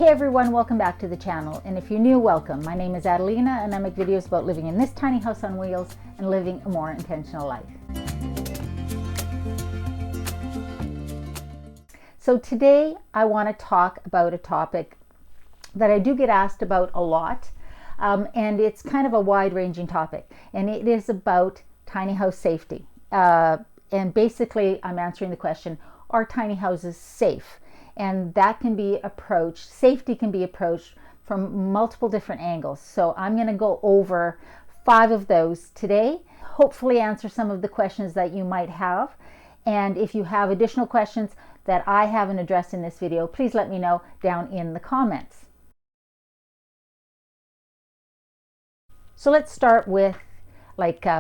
Hey everyone, welcome back to the channel, and if you're new, welcome. My name is Adelina and I make videos about living in this tiny house on wheels and living a more intentional life. So today I want to talk about a topic that I do get asked about a lot, and it's kind of a wide-ranging topic, and it is about tiny house safety. And basically I'm answering the question, are tiny houses safe? And that can be approached, safety can be approached from multiple different angles. So I'm going to go over 5 of those today, hopefully answer some of the questions that you might have. And if you have additional questions that I haven't addressed in this video, please let me know down in the comments. So let's start with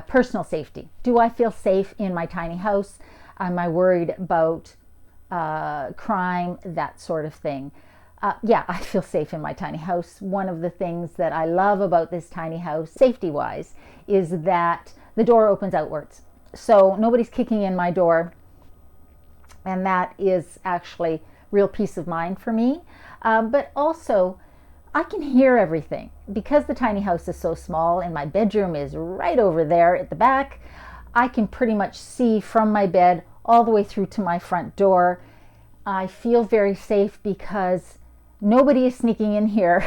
personal safety. Do I feel safe in my tiny house? Am I worried about crime, that sort of thing? Yeah, I feel safe in my tiny house. One of the things that I love about this tiny house, safety-wise, is that the door opens outwards. So nobody's kicking in my door, and that is actually real peace of mind for me. But also, I can hear everything. Because the tiny house is so small and my bedroom is right over there at the back, I can pretty much see from my bed all the way through to my front door. I feel very safe because nobody is sneaking in here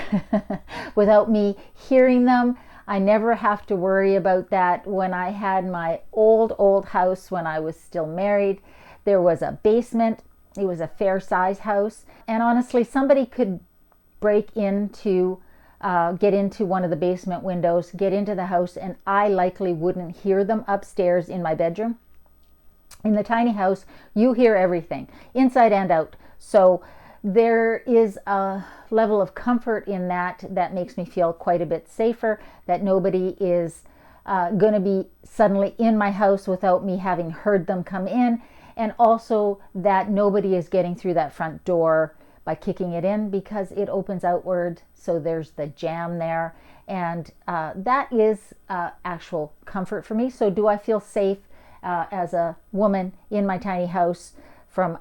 without me hearing them. I never have to worry about that. When I had my old house, when I was still married, there was a basement. It was a fair size house, and honestly somebody could break into get into one of the basement windows, get into the house, and I likely wouldn't hear them upstairs in my bedroom. In the tiny house, you hear everything, inside and out. So there is a level of comfort in that makes me feel quite a bit safer, that nobody is going to be suddenly in my house without me having heard them come in, and also that nobody is getting through that front door by kicking it in, because it opens outward, so there's the jamb there, and that is actual comfort for me. So do I feel safe as a woman in my tiny house from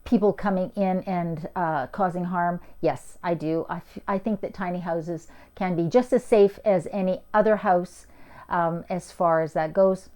people coming in and causing harm? Yes, I do. I think that tiny houses can be just as safe as any other house as far as that goes.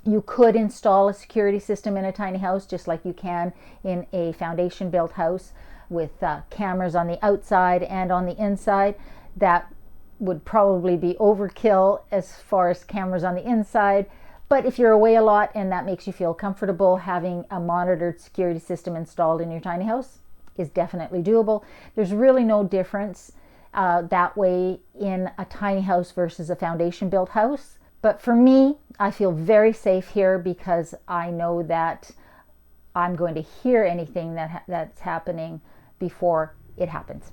You could install a security system in a tiny house just like you can in a foundation built house with cameras on the outside and on the inside. That would probably be overkill as far as cameras on the inside. But if you're away a lot and that makes you feel comfortable, having a monitored security system installed in your tiny house is definitely doable. There's really no difference that way in a tiny house versus a foundation built house. But for me, I feel very safe here because I know that I'm going to hear anything that's happening before it happens.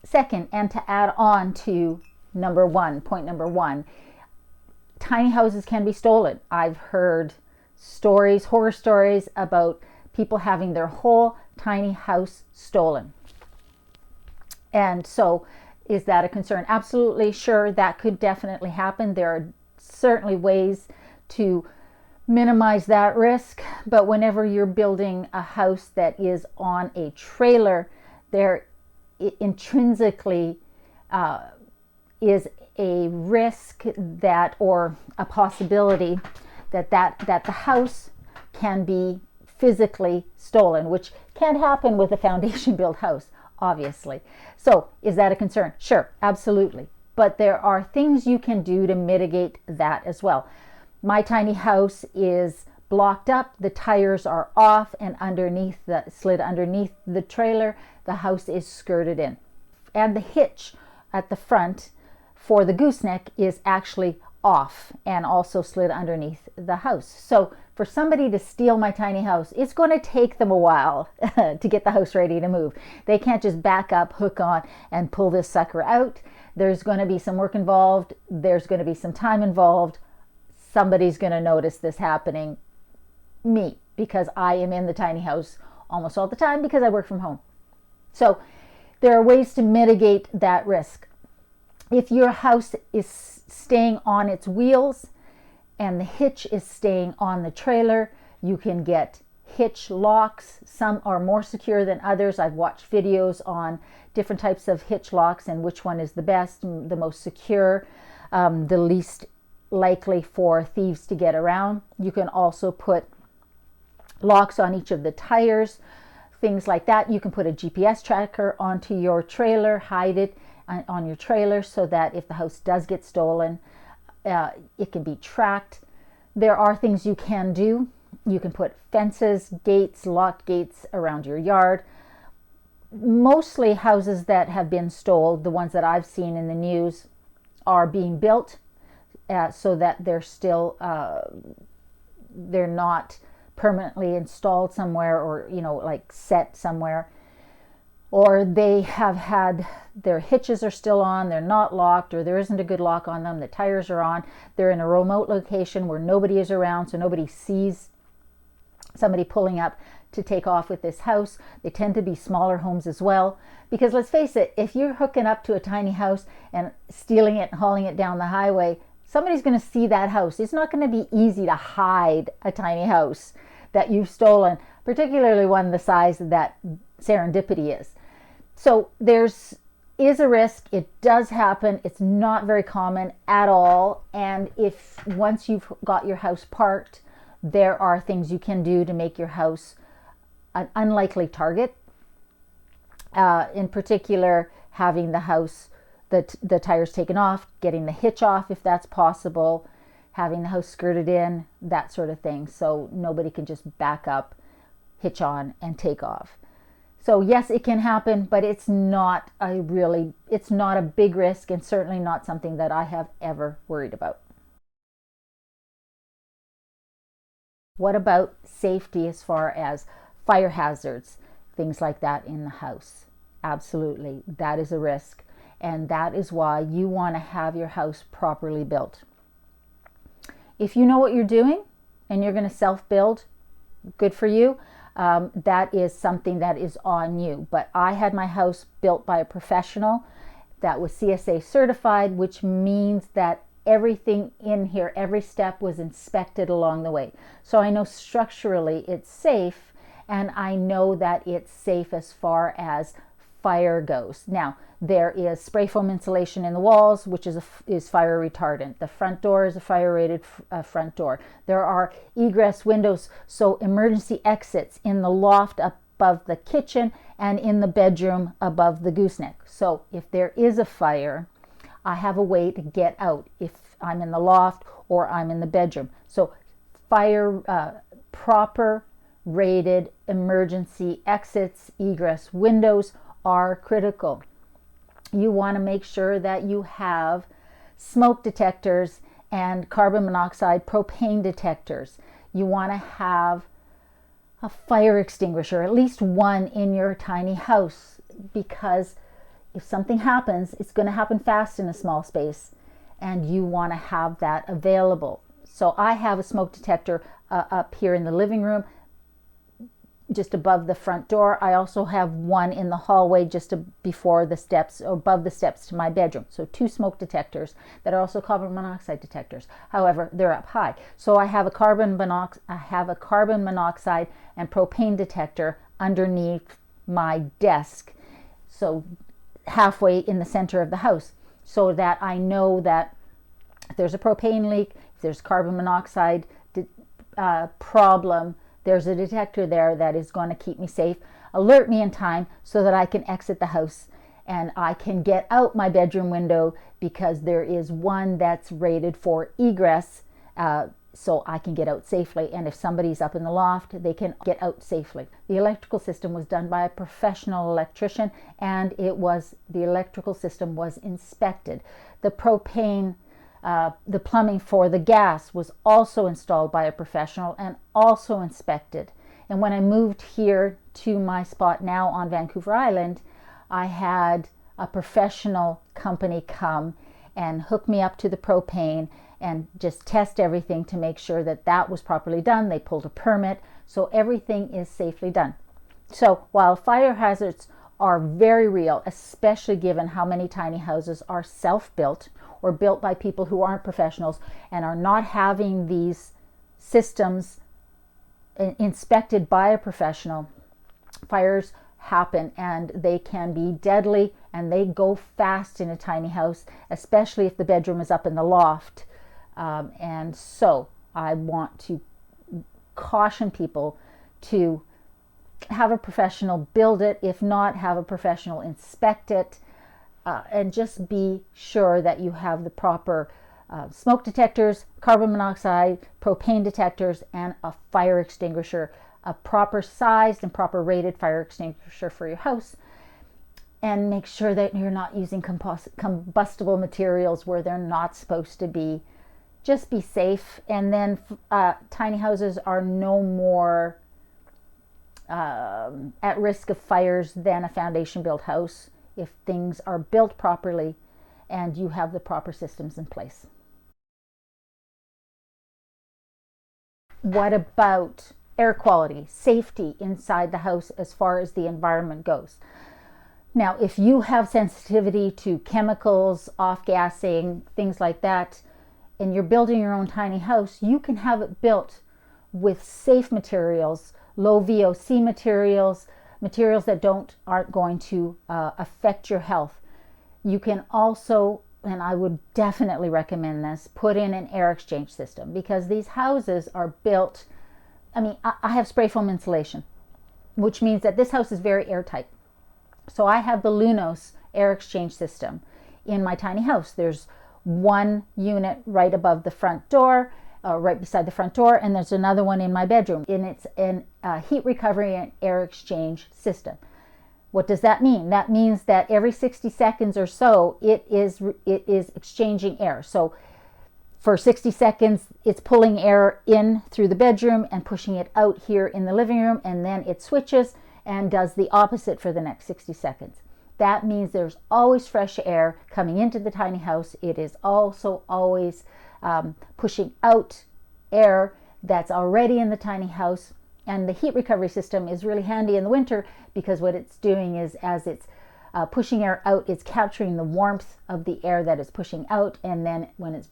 Second, and to add on to point number one, tiny houses can be stolen. I've heard stories, horror stories about people having their whole tiny house stolen. And so, is that a concern? Absolutely, sure, that could definitely happen. There are certainly ways to minimize that risk, but whenever you're building a house that is on a trailer, there intrinsically is a risk that, or a possibility that the house can be physically stolen, which can't happen with a foundation built house, obviously. So is that a concern? Sure, absolutely. But there are things you can do to mitigate that as well. My tiny house is blocked up, the tires are off, and slid underneath the trailer, the house is skirted in. And the hitch at the front for the gooseneck is actually off and also slid underneath the house. So for somebody to steal my tiny house, it's going to take them a while to get the house ready to move. They can't just back up, hook on, and pull this sucker out. There's going to be some work involved. There's going to be some time involved. Somebody's going to notice this happening. Me, because I am in the tiny house almost all the time because I work from home. So there are ways to mitigate that risk. If your house is staying on its wheels and the hitch is staying on the trailer, you can get hitch locks. Some are more secure than others. I've watched videos on different types of hitch locks and which one is the best, the most secure, the least likely for thieves to get around. You can also put locks on each of the tires, things like that. You can put a GPS tracker onto your trailer, hide it on your trailer so that if the house does get stolen, it can be tracked. There are things you can do. You can put fences, gates, locked gates around your yard. Mostly houses that have been stolen, the ones that I've seen in the news, are being built so that they're still, they're not permanently installed somewhere, or like set somewhere, or they have had their hitches are still on, they're not locked, or there isn't a good lock on them, the tires are on, they're in a remote location where nobody is around, so nobody sees somebody pulling up to take off with this house. They tend to be smaller homes as well, because let's face it, if you're hooking up to a tiny house and stealing it and hauling it down the highway, somebody's going to see that house. It's not going to be easy to hide a tiny house that you've stolen, particularly one the size that Serendipity is. So is a risk. It does happen. It's not very common at all. And if once you've got your house parked, there are things you can do to make your house an unlikely target. In particular, having the house, the tires taken off, getting the hitch off if that's possible, having the house skirted in, that sort of thing, so nobody can just back up, hitch on, and take off. So yes, it can happen, but it's not a big risk, and certainly not something that I have ever worried about. What about safety as far as fire hazards, things like that in the house? Absolutely, that is a risk, and that is why you want to have your house properly built. If you know what you're doing and you're going to self-build, good for you. That is something that is on you. But I had my house built by a professional that was CSA certified, which means that everything in here, every step was inspected along the way. So I know structurally it's safe, and I know that it's safe as far as fire goes. Now, there is spray foam insulation in the walls, which is fire retardant. The front door is a fire rated front door. There are egress windows, so emergency exits in the loft above the kitchen and in the bedroom above the gooseneck. So if there is a fire, I have a way to get out if I'm in the loft or I'm in the bedroom. So proper rated emergency exits, egress windows are critical. You want to make sure that you have smoke detectors and carbon monoxide, propane detectors. You want to have a fire extinguisher, at least one in your tiny house, because if something happens, it's going to happen fast in a small space, and you want to have that available. So I have a smoke detector up here in the living room, just above the front door. I also have one in the hallway just before the steps, or above the steps to my bedroom. So 2 smoke detectors that are also carbon monoxide detectors. However, they're up high. So I have a carbon monoxide and propane detector underneath my desk, so halfway in the center of the house, so that I know that if there's a propane leak, if there's carbon monoxide problem, there's a detector there that is going to keep me safe, alert me in time so that I can exit the house and I can get out my bedroom window, because there is one that's rated for egress, so I can get out safely. And if somebody's up in the loft, they can get out safely. The electrical system was done by a professional electrician, and the electrical system was inspected. The propane, the plumbing for the gas was also installed by a professional and also inspected. And when I moved here to my spot now on Vancouver Island, I had a professional company come and hook me up to the propane and just test everything to make sure that that was properly done. They pulled a permit, so everything is safely done. So while fire hazards are very real, especially given how many tiny houses are self-built or built by people who aren't professionals and are not having these systems inspected by a professional, fires happen and they can be deadly, and they go fast in a tiny house, especially if the bedroom is up in the loft. And so I want to caution people to have a professional build it, if not, have a professional inspect it, and just be sure that you have the proper smoke detectors, carbon monoxide, propane detectors, and a fire extinguisher, a proper sized and proper rated fire extinguisher for your house. And make sure that you're not using combustible materials where they're not supposed to be. Just be safe. And then tiny houses are no more at risk of fires than a foundation built house if things are built properly and you have the proper systems in place. What about air quality, safety inside the house as far as the environment goes? Now, if you have sensitivity to chemicals, off-gassing, things like that, and you're building your own tiny house, you can have it built with safe materials, low VOC materials, materials that aren't going to affect your health. You can also, and I would definitely recommend this, put in an air exchange system, because these houses are built, I have spray foam insulation, which means that this house is very airtight. So I have the Lunos air exchange system in my tiny house. There's one unit right above the front door, right beside the front door, and there's another one in my bedroom, and it's a heat recovery and air exchange system. What does that mean? That means that every 60 seconds or so, it is exchanging air. So for 60 seconds, it's pulling air in through the bedroom and pushing it out here in the living room, and then it switches and does the opposite for the next 60 seconds. That means there's always fresh air coming into the tiny house. It is also always pushing out air that's already in the tiny house. And the heat recovery system is really handy in the winter, because what it's doing is, as it's pushing air out, it's capturing the warmth of the air that is pushing out, and then when it's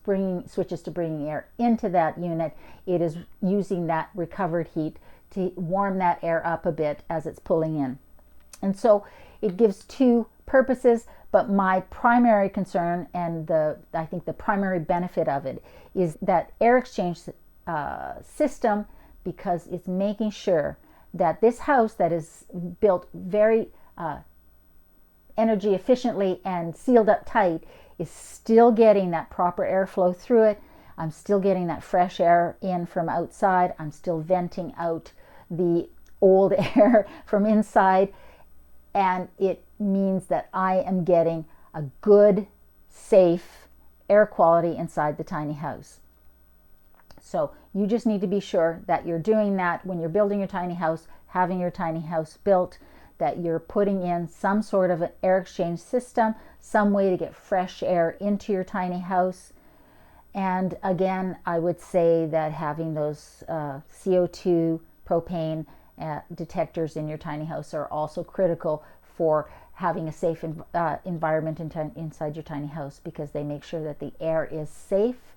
switches to bringing air into that unit, it is using that recovered heat to warm that air up a bit as it's pulling in. And so it gives two purposes, but my primary concern, and I think the primary benefit of it, is that air exchange system, because it's making sure that this house that is built very energy efficiently and sealed up tight is still getting that proper airflow through it. I'm still getting that fresh air in from outside. I'm still venting out the old air from inside. And it means that I am getting a good, safe air quality inside the tiny house. So you just need to be sure that you're doing that when you're building your tiny house, having your tiny house built, that you're putting in some sort of an air exchange system, some way to get fresh air into your tiny house. And again, I would say that having those CO2, propane detectors in your tiny house are also critical for having a safe environment inside your tiny house, because they make sure that the air is safe.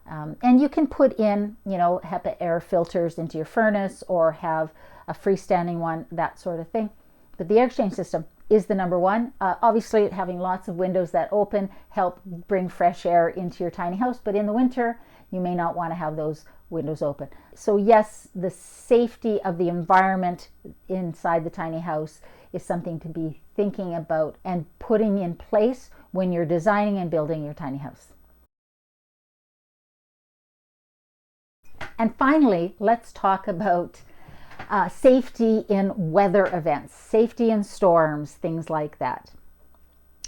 And you can put in, HEPA air filters into your furnace, or have a freestanding one, that sort of thing. But the air exchange system is the number one. Obviously, having lots of windows that open help bring fresh air into your tiny house, but in the winter, you may not want to have those windows open. So yes, the safety of the environment inside the tiny house is something to be thinking about and putting in place when you're designing and building your tiny house. And finally, let's talk about safety in weather events, safety in storms, things like that.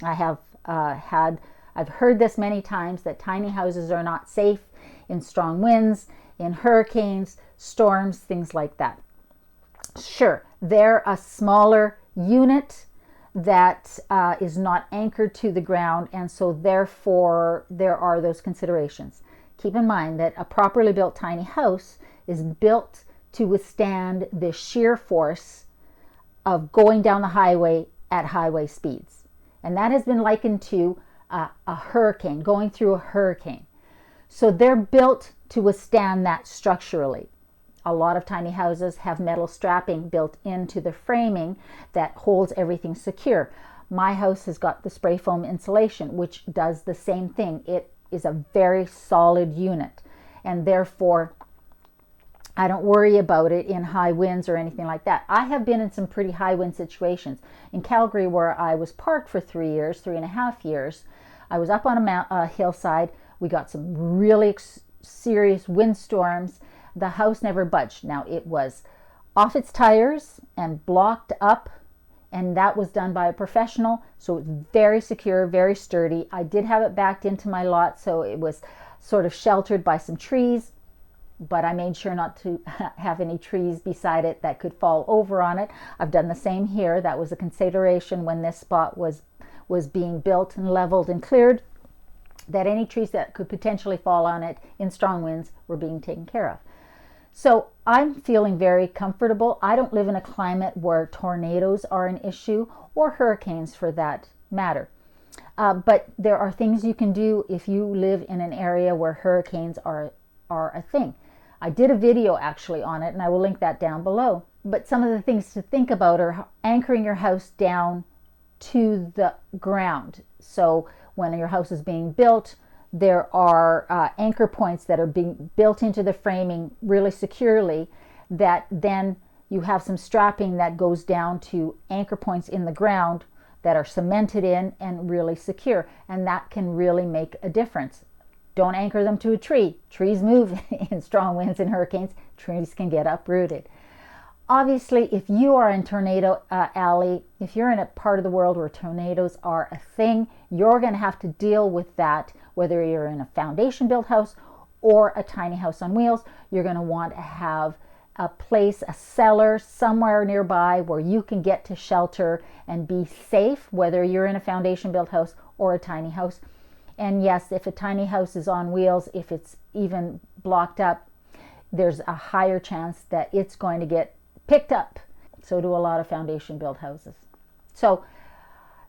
I've heard this many times, that tiny houses are not safe in strong winds, in hurricanes, storms, things like that. Sure, they're a smaller unit that is not anchored to the ground, and so therefore there are those considerations. Keep in mind that a properly built tiny house is built to withstand the sheer force of going down the highway at highway speeds. And that has been likened to a hurricane, going through a hurricane. So they're built to withstand that structurally. A lot of tiny houses have metal strapping built into the framing that holds everything secure. My house has got the spray foam insulation, which does the same thing. It is a very solid unit, and therefore I don't worry about it in high winds or anything like that. I have been in some pretty high wind situations. In Calgary, where I was parked for 3.5 years, I was up on a hillside. We got some really serious windstorms. The house never budged. Now, it was off its tires and blocked up, and that was done by a professional, so it's very secure, very sturdy. I did have it backed into my lot, so it was sort of sheltered by some trees, but I made sure not to have any trees beside it that could fall over on it. I've done the same here. That was a consideration when this spot was being built and leveled and cleared, that any trees that could potentially fall on it in strong winds were being taken care of. So I'm feeling very comfortable. I don't live in a climate where tornadoes are an issue, or hurricanes for that matter. But there are things you can do if you live in an area where hurricanes are a thing. I did a video actually on it, and I will link that down below. But some of the things to think about are anchoring your house down to the ground. So when your house is being built, there are anchor points that are being built into the framing really securely, that then you have some strapping that goes down to anchor points in the ground that are cemented in and really secure, and that can really make a difference. Don't anchor them to a tree. Trees move in strong winds and hurricanes. Trees can get uprooted. Obviously, if you are in tornado alley, if you're in a part of the world where tornadoes are a thing, you're going to have to deal with that, whether you're in a foundation built house or a tiny house on wheels. You're going to want to have a place, a cellar somewhere nearby where you can get to shelter and be safe, whether you're in a foundation built house or a tiny house. And yes, if a tiny house is on wheels, if it's even blocked up, there's a higher chance that it's going to get picked up. So do a lot of foundation built houses. So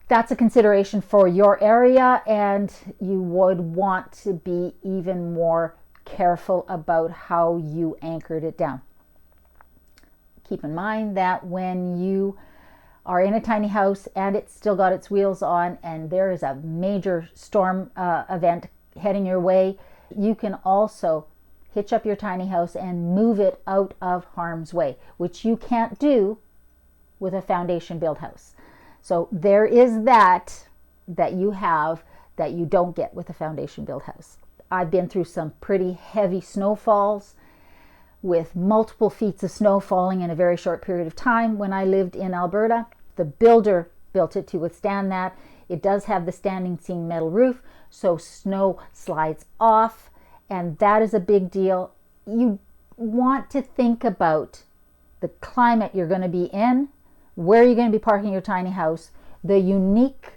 that's a consideration for your area, and you would want to be even more careful about how you anchored it down. Keep in mind that when you are in a tiny house and it's still got its wheels on and there is a major storm event heading your way, you can also hitch up your tiny house and move it out of harm's way, which you can't do with a foundation built house. So there is that you have that you don't get with a foundation built house. I've been through some pretty heavy snowfalls with multiple feet of snow falling in a very short period of time when I lived in Alberta. The builder built it to withstand that. It does have the standing seam metal roof, so snow slides off, and that is a big deal. You want to think about the climate you're going to be in, where you're going to be parking your tiny house, the unique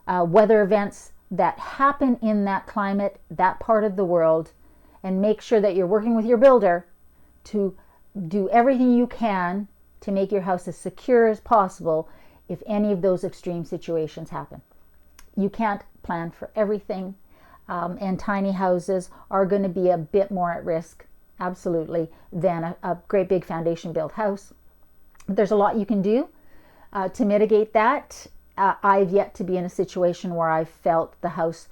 weather events that happen in that climate, that part of the world, and make sure that you're working with your builder to do everything you can to make your house as secure as possible if any of those extreme situations happen. You can't plan for everything, and tiny houses are going to be a bit more at risk, absolutely, than a great big foundation built house. There's a lot you can do to mitigate that. I've yet to be in a situation where I felt the house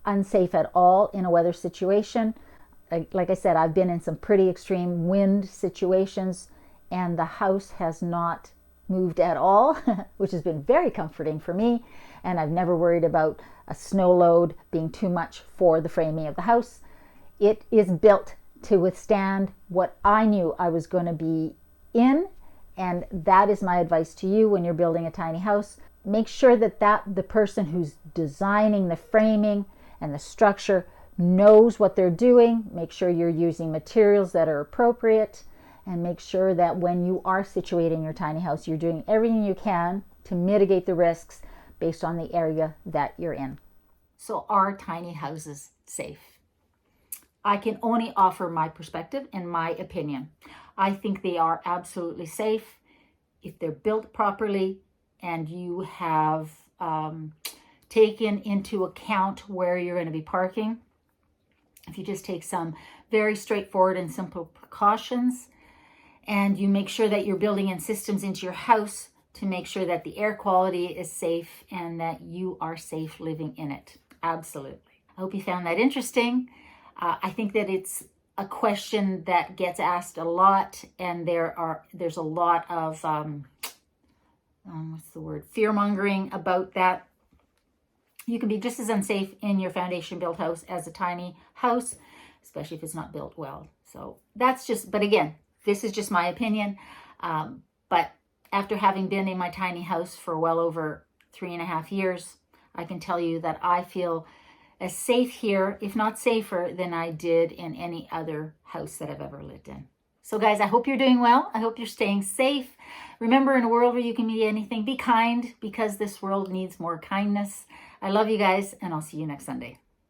unsafe at all in a weather situation. Like I said, I've been in some pretty extreme wind situations, and the house has not moved at all, which has been very comforting for me. And I've never worried about a snow load being too much for the framing of the house. It is built to withstand what I knew I was going to be in, and that is my advice to you when you're building a tiny house. Make sure that the person who's designing the framing and the structure knows what they're doing. Make sure you're using materials that are appropriate, and make sure that when you are situating your tiny house, you're doing everything you can to mitigate the risks based on the area that you're in. So are tiny houses safe? I can only offer my perspective and my opinion. I think they are absolutely safe if they're built properly and you have taken into account where you're going to be parking. If you just take some very straightforward and simple precautions. And you make sure that you're building in systems into your house to make sure that the air quality is safe and that you are safe living in it. Absolutely. I hope you found that interesting. I think that it's a question that gets asked a lot, and there's a lot of fear-mongering about that. You can be just as unsafe in your foundation built house as a tiny house, especially if it's not built well. So but again, this is just my opinion. But after having been in my tiny house for well over 3.5 years, I can tell you that I feel as safe here, if not safer, than I did in any other house that I've ever lived in. So guys, I hope you're doing well. I hope you're staying safe. Remember, in a world where you can be anything, be kind, because this world needs more kindness. I love you guys, and I'll see you next Sunday.